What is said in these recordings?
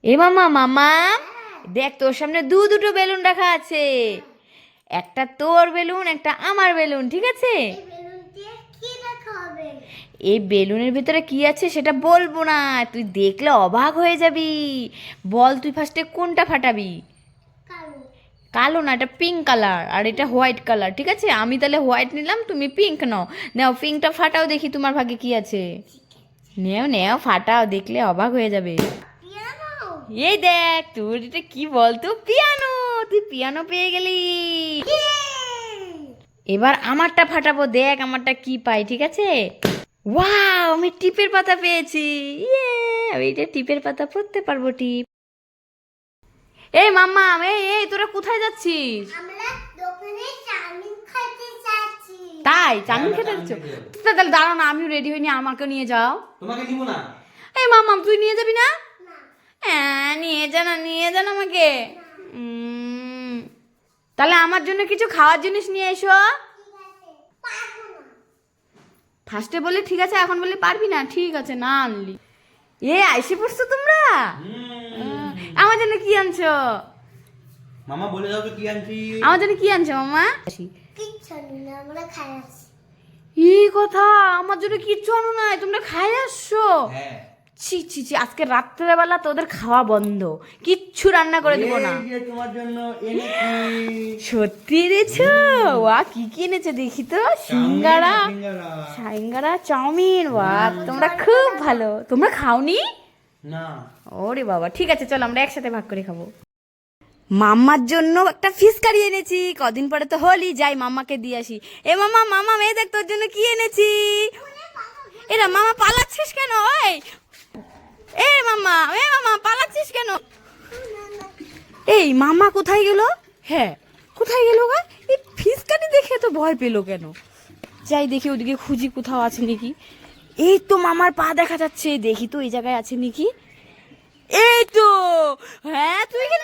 এ মামা মামা, দেখ তোর সামনে দুটো বেলুন রাখা আছে। একটা তোর বেলুন, একটা আমার বেলুন, ঠিক আছে? এই বেলুনের ভিতরে কি আছে সেটা বলবো না, তুই দেখলে অবাক হয়ে যাবি। বল তুই ফার্স্টে কোনটা ফাটাবি? কালো না, এটা পিঙ্ক কালার, আর এটা হোয়াইট কালার, ঠিক আছে? আমি তাহলে হোয়াইট নিলাম, তুমি পিঙ্ক নাও। নাও পিঙ্কটা ফাটাও, দেখি তোমার ভাগে কি আছে। নেও নেও, ফাটাও, দেখলে অবাক হয়ে যাবে। এই দেখ, তোর এটা কি বলতো, পিয়ানো। তুই পিয়ানো পেয়ে গেলি। এবার আমারটা ফাটাবো, দেখ আমারটা কি পাই, ঠিক আছে? ওয়াও, আমি টিপের পাতা পেয়েছি। ইয়ে, আমি এটা টিপের পাতা পড়তে পারবো, টিপ। এই মাম্মা, এই এই তোরা কোথায় যাচ্ছিস? তাই চাউমিন খেতে যাচ্ছ? তাহলে দাঁড়াও না, আমিও রেডি হইনি, আমাকে নিয়ে যাও। তোমাকে নিব না। এই মাম্মা, তুই নিয়ে যাবি না? হ্যাঁ, নিয়ে যা না, নিয়ে যান আমাকে। তাহলে আমার জন্য কিছু খাওয়ার জিনিস নিয়ে এসো। ফার্স্টে বলি ঠিক আছে, এখন বলি পারবি না, ঠিক আছে না আনলি। এ আইসে পড়ছো তোমরা? আমার জন্য কি আনছো? মামা বলে দাও তো কি আনছি। আমার জন্য কি আনছো মামা? এই কথা, আমার জন্য কিচ্ছু আনো নাই, তোমরা খাই আসছো? হ্যাঁ। ছি ছি ছি, আজকে রাত্রেবেলা তোদের খাওয়া বন্ধ, কিচ্ছু রান্না করে দেবো না। এই যে তোমার জন্য এনেছি। সত্যি এনেছো? ওয়া, কি কি এনেছো দেখি তো। সিঙ্গারা, সিঙ্গারা, চাউমিন। ওয়া, তোমরা খুব ভালো। তোমরা খাওনি? না। ওরে বাবা, ঠিক আছে, চলো আমরা একসাথে ভাগ করে খাবো। মাম্মার জন্য একটা ফিশ কারি এনেছি, কদিন পরে তো হোলি, যাই মাম্মাকে দিয়ে আসি। এ মামা, মামা মেয়ে দেখ তোর জন্য কি এনেছি। এরা মামা পালাচ্ছিস কেন? ওই এ মামা, এ মামা পালাচ্ছিস কেন? এই মামা কোথায় গেল? হ্যাঁ, কোথায় গেল গা? এই ফিশ কারি দেখে তো ভয় পেলো কেন? যাই দেখি ওদিকে, খুঁজি কোথাও আছে নাকি। এই তো মামার পা দেখা যাচ্ছে, দেখি তো এই জায়গায় আছে নাকি। এই তো, হ্যাঁ তুই কেন?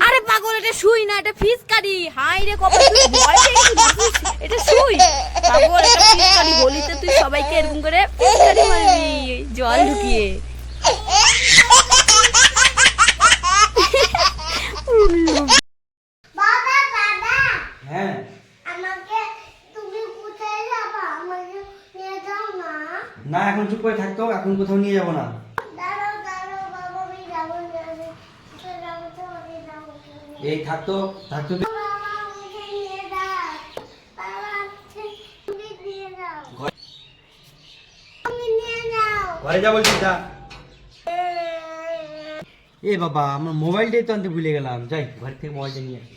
আরে পাগল, এটা শুই না, এটা ফিশ কারি। হাই রে কপাল, তুই ভয় পেয়ে গেছিস? এটা শুই পাগল, এটা ফিশ কারি। বলিতে তুই সবাইকে এরকম করে ফিশ কারি মারবি জল ঢুকিয়ে। হ্যাঁ। না, এখন চুপ করে থাকতো, এখন কোথাও নিয়ে যাব না। এই থাকতো থাকতো। ঘরে যা বলছি যা। এ বাবা, আমার মোবাইলটাই তো আনতে ভুলে গেলাম। যাই ঘর থেকে মোবাইলটা নিয়ে আসি।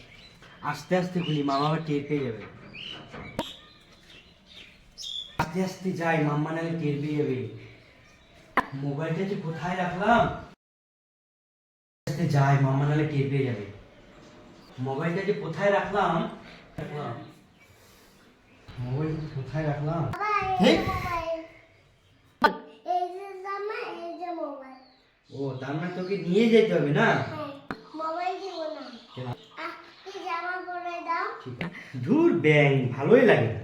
আস্তে আস্তে খুলি, মামা আবার টের পেয়ে যাবে। আস্তে আস্তে যাই, মাম্মা নাহলে টের পেয়ে যাবে। মোবাইলটা যে কোথায় রাখলাম, আস্তে যাই, মাম্মা নাহলে টের পেয়ে যাবে। মোবাইলটা যে কোথায় রাখলাম, মোবাইলটা যে কোথায় রাখলাম। ও, তার মানে তোকে নিয়ে যেতে হবে না? ঠিক আছে। ধুর ব্যাং, ভালোই লাগে না।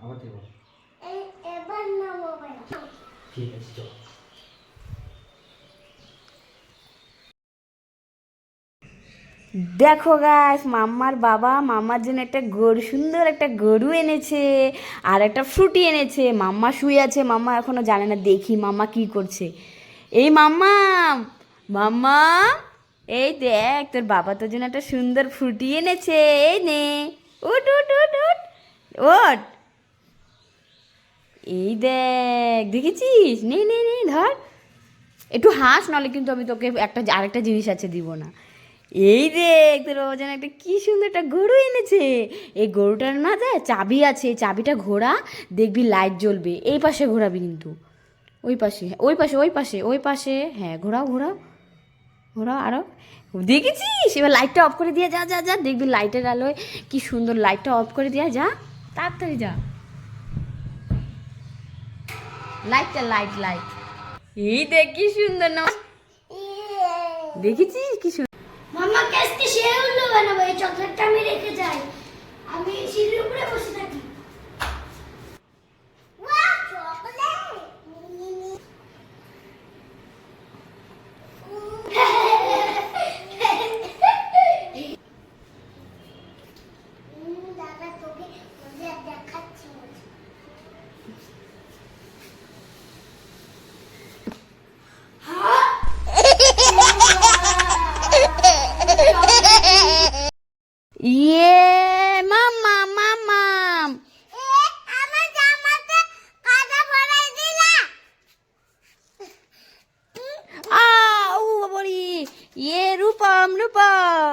আবার দেবো। ঠিক আছে, চল। দেখো গাছ, মাম্মার বাবা মাম্মার জন্য একটা গরু, সুন্দর একটা গরু এনেছে, আর একটা ফ্রুটি এনেছে। মাম্মা শুয়ে আছে, মাম্মা এখনো জানে না। দেখি মাম্মা কি করছে। এই মাম্মা, মাম্মা, এই দেখ তোর বাবা তোর জন্য একটা সুন্দর ফ্রুটি এনেছে। এই নে, উঠ উঠ উঠ উঠ ওঠ। এই দেখ, দেখেছিস? নে নে নে, ধর একটু হাস, নাহলে কিন্তু আমি তোকে একটা আরেকটা জিনিস আছে, দিব না। এই দেখ, তোর বাবা যেন একটা কি সুন্দর একটা গরু এনেছে। এই গরুটার না দেখ চাবি আছে, এই চাবিটা ঘোরা, দেখবি লাইট জ্বলবে। এই পাশে ঘোরাবি কিন্তু, ওই পাশে, ওই পাশে, ওই পাশে, ওই পাশে, হ্যাঁ ঘোরাও ঘোরাও ঘোরাও আরো। দেখেছিস? এবার লাইটটা অফ করে দিয়ে যা যা যা, দেখবি লাইটের আলোয় কি সুন্দর। লাইটটা অফ করে দিয়া যা, তাড়াতাড়ি যা। লাইটটা, লাইট লাইট। এই দেখ কি সুন্দর না, দেখেছিস কি সুন্দর। মাম্মা আজকে সে হলো বানাবো, এই চকলেটটা আমি রেখে যাই, আমি সিঁড়ির উপরে বসে থাকি।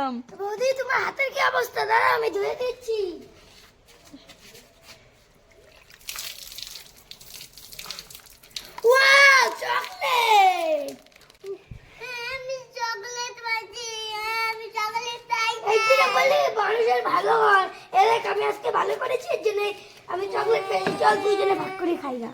দিলাম। বৌদি তোমার হাতের কি অবস্থা? দাঁড়া আমি ধুয়ে দিচ্ছি। Wow, chocolate! আমি চকলেট পাচ্ছি, আমি চকলেট পাইছি। এই যে বলে মানুষের ভালো হয়, এর আমি আজকে ভালো করেছি, এর জন্য আমি চকলেট পেয়েছি। চল দুইজনে ভাগ করে খাই না।